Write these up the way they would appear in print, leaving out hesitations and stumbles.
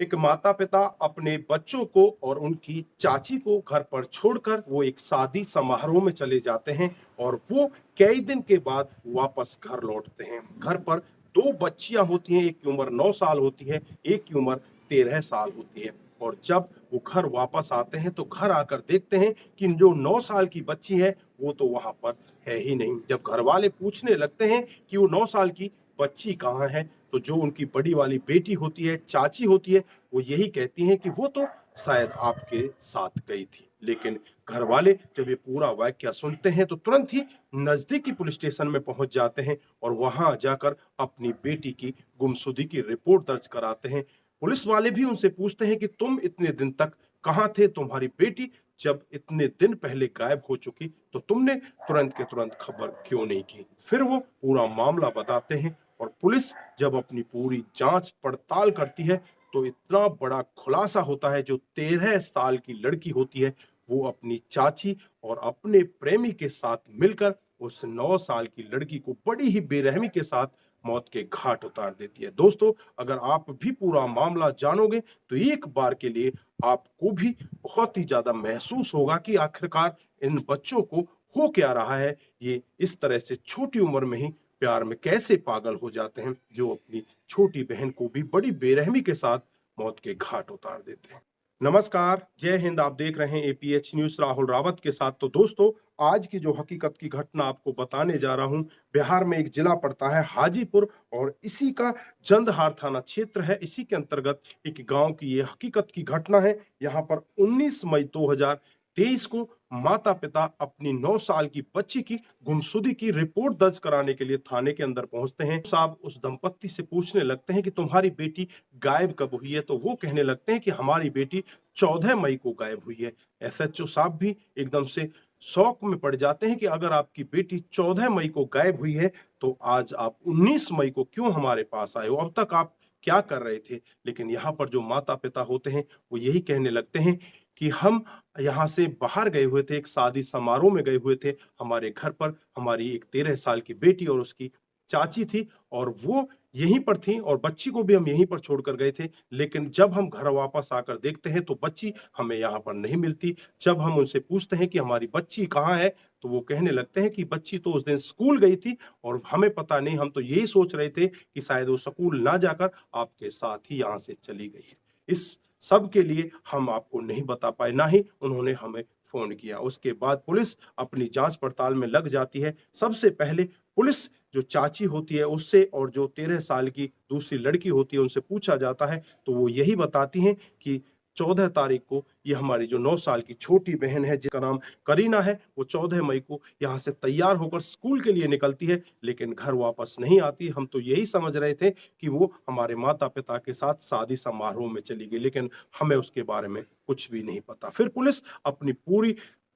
एक माता पिता अपने बच्चों को और उनकी चाची को घर पर छोड़कर वो एक शादी समारोह में चले जाते हैं और वो कई दिन के बाद वापस घर लौटते हैं। घर पर दो बच्चियां होती हैं, एक की उम्र 9 साल होती है, एक की उम्र 13 साल होती है। और जब वो घर वापस आते हैं तो घर आकर देखते हैं कि जो 9 साल की बच्ची है वो तो वहां पर है ही नहीं। जब घर वाले पूछने लगते हैं कि वो 9 साल की बच्ची कहाँ है, तो जो उनकी बड़ी वाली बेटी होती है, चाची होती है, वो यही कहती हैं कि वो तो शायद आपके साथ गई थी। लेकिन घर वाले जब ये पूरा वाकया सुनते हैं तो तुरंत ही नजदीकी पुलिस स्टेशन में पहुंच जाते हैं और वहां जाकर अपनी बेटी की गुमशुदगी की रिपोर्ट दर्ज कराते हैं। पुलिस वाले भी उनसे पूछते हैं कि तुम इतने दिन तक कहाँ थे, तुम्हारी बेटी जब इतने दिन पहले गायब हो चुकी तो तुमने तुरंत के तुरंत खबर क्यों नहीं की। फिर वो पूरा मामला बताते हैं और पुलिस जब अपनी पूरी जांच पड़ताल करती है तो इतना बड़ा खुलासा होता है। जो 13 साल की लड़की होती है वो अपनी चाची और अपने प्रेमी के साथ मिलकर उस 9 साल की लड़की को बड़ी ही बेरहमी के साथ मौत के घाट उतार देती है। दोस्तों, अगर आप भी पूरा मामला जानोगे तो एक बार के लिए आपको भी बहुत ही ज्यादा महसूस होगा कि आखिरकार इन बच्चों को हो क्या रहा है। ये इस तरह से छोटी उम्र में ही प्यार में कैसे पागल हो जाते हैं, जो अपनी छोटी बहन को भी बड़ी बेरहमी के साथ मौत के घाट उतार देते हैं। नमस्कार, जय हिंद। आप देख रहे हैं एपीएच न्यूज़ राहुल रावत के साथ। तो दोस्तों, आज की जो हकीकत की घटना आपको बताने जा रहा हूँ, बिहार में एक जिला पड़ता है हाजीपुर और इसी का जंदहार थाना क्षेत्र है। इसी के अंतर्गत एक गाँव की ये हकीकत की घटना है। यहाँ पर 19 मई 2023 को माता-पिता अपनी 9 साल की बच्ची की गुमशुदगी की रिपोर्ट दर्ज कराने के लिए थाने के अंदर पहुँचते हैं। साहब उस दंपत्ति से पूछने लगते हैं कि तुम्हारी बेटी गायब कब हुई है? तो वो कहने लगते हैं कि हमारी बेटी 14 मई को गायब हुई है। एसएचओ साहब भी एकदम से शौक में पड़ जाते हैं कि अगर आपकी बेटी 14 मई को गायब हुई है, तो आज आप 19 मई को क्यों हमारे पास आए हो? अब तक आप क्या कर रहे थे? लेकिन यहाँ पर जो माता-पिता होते हैं, वो यही कहने लगते हैं कि हम यहाँ से बाहर गए हुए थे, एक शादी समारोह में गए हुए थे। हमारे घर पर हमारी एक 13 साल की बेटी और उसकी चाची थी और वो यहीं पर थी और बच्ची को भी हम यहीं पर छोड़कर गए थे। लेकिन जब हम घर वापस आकर देखते हैं तो बच्ची हमें यहाँ पर नहीं मिलती। जब हम उनसे पूछते हैं कि हमारी बच्ची कहाँ है? तो वो कहने लगते हैं कि बच्ची तो उस दिन स्कूल गई थी और हमें पता नहीं, हम तो यही सोच रहे थे कि शायद वो स्कूल ना जाकर आपके साथ ही यहाँ से चली गई है। इस सब के लिए हम आपको नहीं बता पाए, ना ही उन्होंने हमें फ़ोन किया। उसके बाद पुलिस अपनी जाँच पड़ताल में लग जाती है। सबसे पहले पुलिस जो चाची होती है उससे और जो 13 साल की दूसरी लड़की होती है उनसे पूछा जाता है, तो वो यही बताती हैं कि 14 तारीख को ये हमारी जो 9 साल की छोटी बहन है जिसका नाम करीना है, वो 14 मई को यहाँ से तैयार होकर स्कूल के लिए निकलती है, लेकिन घर वापस नहीं आती। हम तो यही समझ रहे थे कि वो हमारे माता-पिता के साथ शादी समारोह में चली गई, लेकिन हमें उसके बारे में कुछ भी नहीं पता। फिर पुलिस अपनी पूरी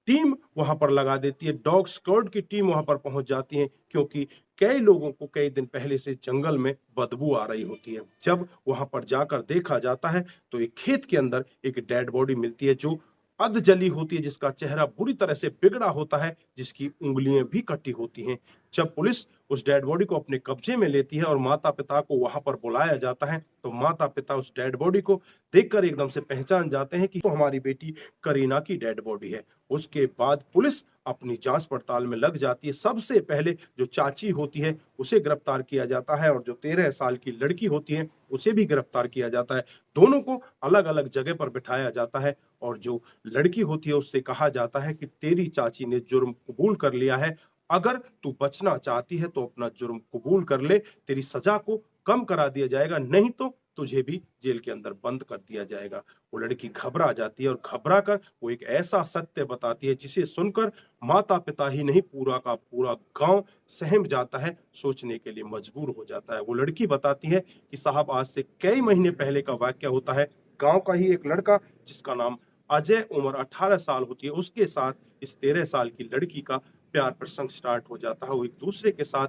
टीम वहां पर लगा देती है, डॉग स्क्वाड की टीम वहां पर पहुंच जाती है, क्योंकि कई लोगों को कई दिन पहले से जंगल में बदबू आ रही होती है। जब वहां पर जाकर देखा जाता है तो एक खेत के अंदर एक डेड बॉडी मिलती है जो अध जली होती है, जिसका चेहरा बुरी तरह से बिगड़ा होता है, जिसकी उंगलियां भी कटी होती हैं। जब पुलिस उस डेड बॉडी को अपने कब्जे में लेती है और माता पिता को वहां पर बुलाया जाता है, तो माता पिता उस डेड बॉडी को देखकर एकदम से पहचान जाते हैं कि तो हमारी बेटी करीना की डेड बॉडी है। उसके बाद पुलिस अपनी जांच पड़ताल में लग जाती है। सबसे पहले जो चाची होती है उसे गिरफ्तार किया जाता है और जो 13 साल की लड़की होती है उसे भी गिरफ्तार किया जाता है। दोनों को अलग-अलग जगह पर बिठाया जाता है और जो लड़की होती है उससे कहा जाता है कि तेरी चाची ने जुर्म कबूल कर लिया है। अगर तू बचना चाहती है तो अपना जुर्म कबूल कर ले, तेरी सजा को कम करा दिया जाएगा, नहीं तो तुझे भी जेल के अंदर बंद कर दिया जाएगा। वो लड़की घबरा जाती है और घबरा कर वो एक ऐसा सत्य बताती है जिसे सुनकर माता-पिता ही नहीं, पूरा का पूरा गाँव सहम जाता है, सोचने के लिए मजबूर हो जाता है। वो लड़की बताती है कि साहब आज से कई महीने पहले का वाक़या होता है। गाँव का ही एक लड़का जिसका नाम अजय, उम्र 18 साल होती है, उसके साथ इस 13 साल की लड़की का प्यार प्रसंग स्टार्ट हो जाता है। वो एक-दूसरे के साथ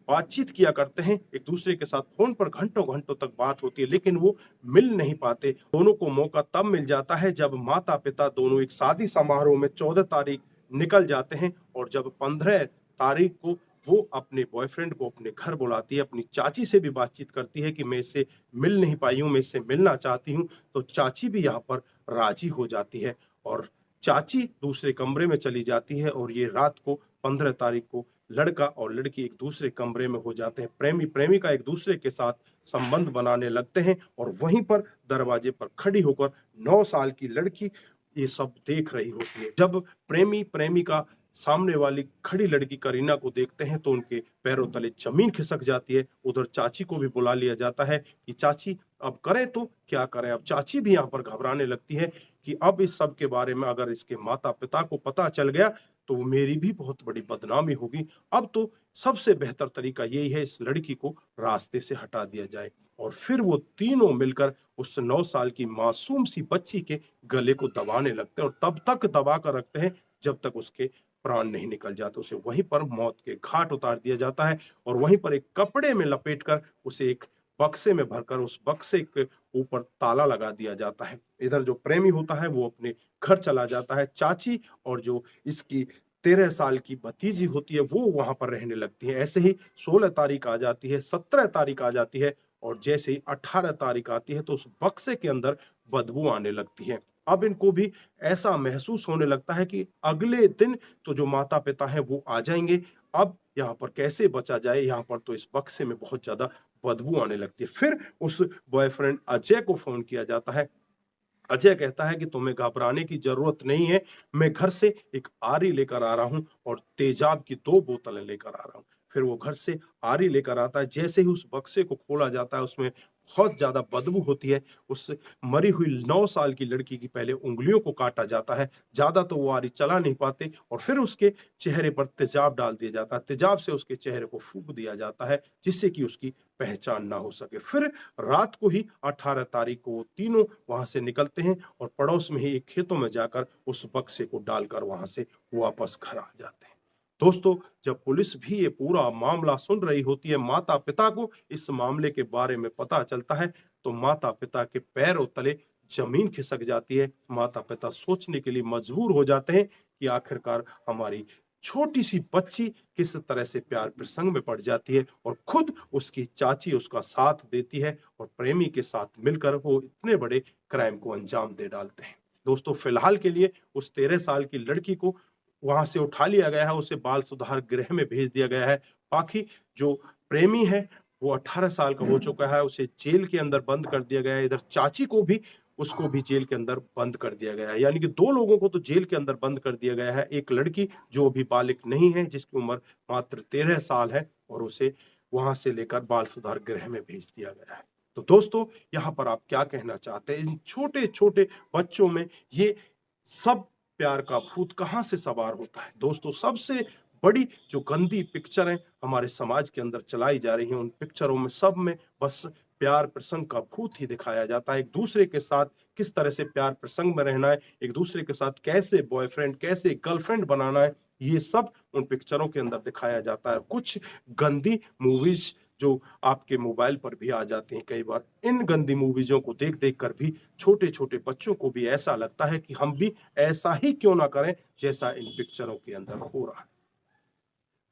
बातचीत किया करते हैं, एक-दूसरे के साथ फ़ोन पर घंटों-घंटों तक बात होती है, लेकिन वो मिल नहीं पाते। दोनों को मौका तब मिल जाता है जब माता-पिता दोनों एक शादी समारोह में 14 तारीख निकल जाते हैं और जब 15 तारीख को वो अपने बॉयफ्रेंड को अपने घर बुलाती है, अपनी चाची से भी बातचीत करती है कि मैं इससे मिल नहीं पाई हूँ, मैं इससे मिलना चाहती हूँ। तो चाची भी यहाँ पर राज़ी हो जाती है और चाची दूसरे कमरे में चली जाती है और ये रात को 15 तारीख को लड़का और लड़की एक दूसरे कमरे में हो जाते हैं। प्रेमी-प्रेमिका एक दूसरे के साथ संबंध बनाने लगते हैं और वहीं पर दरवाजे पर खड़ी होकर 9 साल की लड़की ये सब देख रही होती है। जब प्रेमी-प्रेमिका सामने वाली खड़ी लड़की करीना को देखते हैं तो उनके पैरों तले ज़मीन खिसक जाती है। उधर चाची को भी बुला लिया जाता है कि चाची अब करें तो क्या करें? अब चाची भी यहाँ पर घबराने लगती है कि अब इस सब के बारे में अगर इसके माता-पिता को पता चल गया तो मेरी भी बहुत बड़ी बदनामी होगी। अब तो सबसे बेहतर तरीका यही है इस लड़की को रास्ते से हटा दिया जाए और फिर वो तीनों मिलकर उस 9 साल की मासूम सी बच्ची के गले को दबाने लगते हैं और तब तक दबा कर रखते हैं जब तक उसके प्राण नहीं निकल जाते। उसे वहीं पर मौत के घाट उतार दिया जाता है और वहीं पर एक कपड़े में लपेटकर उसे एक बक्से में भरकर उस बक्से के ऊपर ताला लगा दिया जाता है। इधर जो प्रेमी होता है वो अपने घर चला जाता है। चाची और जो इसकी 13 साल की भतीजी होती है वो वहाँ पर रहने लगती है। ऐसे ही 16 तारीख आ जाती है, 17 तारीख आ जाती है और जैसे ही 18 तारीख आती है तो उस बक्से के अंदर बदबू आने लगती है। अब इनको भी ऐसा महसूस होने लगता है कि अगले दिन तो जो माता-पिता हैं वो आ जाएँगे। अब यहाँ पर कैसे बचा जाए? यहाँ पर तो इस बक्से में बहुत ज़्यादा बदबू आने लगती है। फिर उस बॉयफ्रेंड अजय को फ़ोन किया जाता है। अजय कहता है कि तुम्हें घबराने की ज़रूरत नहीं है, मैं घर से एक आरी लेकर आ रहा हूँ और तेज़ाब की 2 बोतलें लेकर आ रहा हूँ। फिर वो घर से आरी लेकर आता है, जैसे ही उस बक्से को खोला जाता है उसमें बहुत ज़्यादा बदबू होती है। उस मरी हुई 9 साल की लड़की की पहले उँगलियों को काटा जाता है, ज़्यादा तो वो आरी चला नहीं पाते और फिर उसके चेहरे पर तेज़ाब डाल दिया जाता है। तेज़ाब से उसके चेहरे को फूँक दिया जाता है, जिससे कि उसकी पहचान ना हो सके। फिर रात को ही 18 तारीख को वो तीनों वहाँ से निकलते हैं और पड़ोस में ही एक खेतों में जाकर उस बक्से को डालकर वहाँ से वापस घर आ जाते हैं। दोस्तों, जब पुलिस भी ये पूरा मामला सुन रही होती है, माता-पिता को इस मामले के बारे में पता चलता है, तो माता-पिता के पैरों तले ज़मीन खिसक जाती है। माता-पिता सोचने के लिए मजबूर हो जाते हैं कि आखिरकार हमारी छोटी-सी बच्ची किस तरह से प्यार प्रसंग में पड़ जाती है और खुद उसकी चाची उसका साथ देती है और प्रेमी के साथ मिलकर वो इतने बड़े क्राइम को अंजाम दे डालते हैं। दोस्तों, फिलहाल के लिए उस 13 साल की लड़की को वहाँ से उठा लिया गया है, उसे बाल सुधार गृह में भेज दिया गया है। बाकी जो प्रेमी है, वो 18 साल का हो चुका है, उसे जेल के अंदर बंद कर दिया गया है। इधर चाची को भी उसको भी जेल के अंदर बंद कर दिया गया है। यानी कि 2 लोगों को तो जेल के अंदर बंद कर दिया गया है। एक लड़की जो अभी बालिग नहीं है, जिसकी उम्र मात्र 13 साल है और उसे वहाँ से लेकर बाल सुधार गृह में भेज दिया गया है। तो दोस्तों, यहाँ पर आप क्या कहना चाहते हैं? इन छोटे-छोटे बच्चों में ये सब प्यार का भूत कहाँ से सवार होता है? दोस्तों, सबसे बड़ी जो गंदी पिक्चर है हमारे समाज के अंदर चलाई जा रही है, उन पिक्चरों में सब में बस प्यार प्रसंग का भूत ही दिखाया जाता है। एक दूसरे के साथ किस तरह से प्यार प्रसंग में रहना है, एक दूसरे के साथ कैसे बॉयफ्रेंड, कैसे गर्लफ्रेंड बनाना है, ये सब उन पिक्चरों के अंदर दिखाया जाता है। कुछ गंदी मूवीज़ जो आपके मोबाइल पर भी आ जाती हैं कई बार, इन गंदी मूवीज़ों को देख-देख कर भी छोटे-छोटे बच्चों को भी ऐसा लगता है कि हम भी ऐसा ही क्यों ना करें, जैसा इन पिक्चरों के अंदर हो रहा है।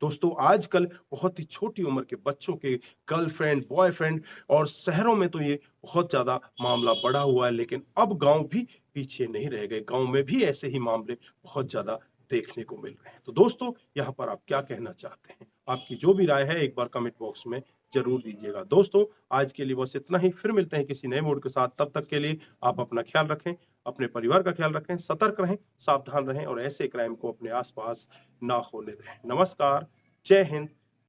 दोस्तों, आजकल बहुत ही छोटी उम्र के बच्चों के गर्लफ्रेंड, बॉयफ्रेंड और शहरों में तो ये बहुत ज़्यादा मामला बढ़ा हुआ है, लेकिन अब गाँव भी पीछे नहीं रह गए। गाँव में भी ऐसे ही मामले बहुत ज़्यादा देखने को मिल रहे हैं। तो दोस्तों, यहाँ पर आप क्या कहना चाहते हैं? आपकी जो भी राय है एक बार कमेंट बॉक्स में ज़रूर दीजिएगा। दोस्तों, आज के लिए बस इतना ही, फिर मिलते हैं किसी नए मूड के साथ। तब तक के लिए आप अपना ख्याल रखें, अपने परिवार का ख्याल रखें, सतर्क रहें, सावधान रहें और ऐसे क्राइम को अपने आस-पास ना होने दें। नमस्कार, जय हिंद,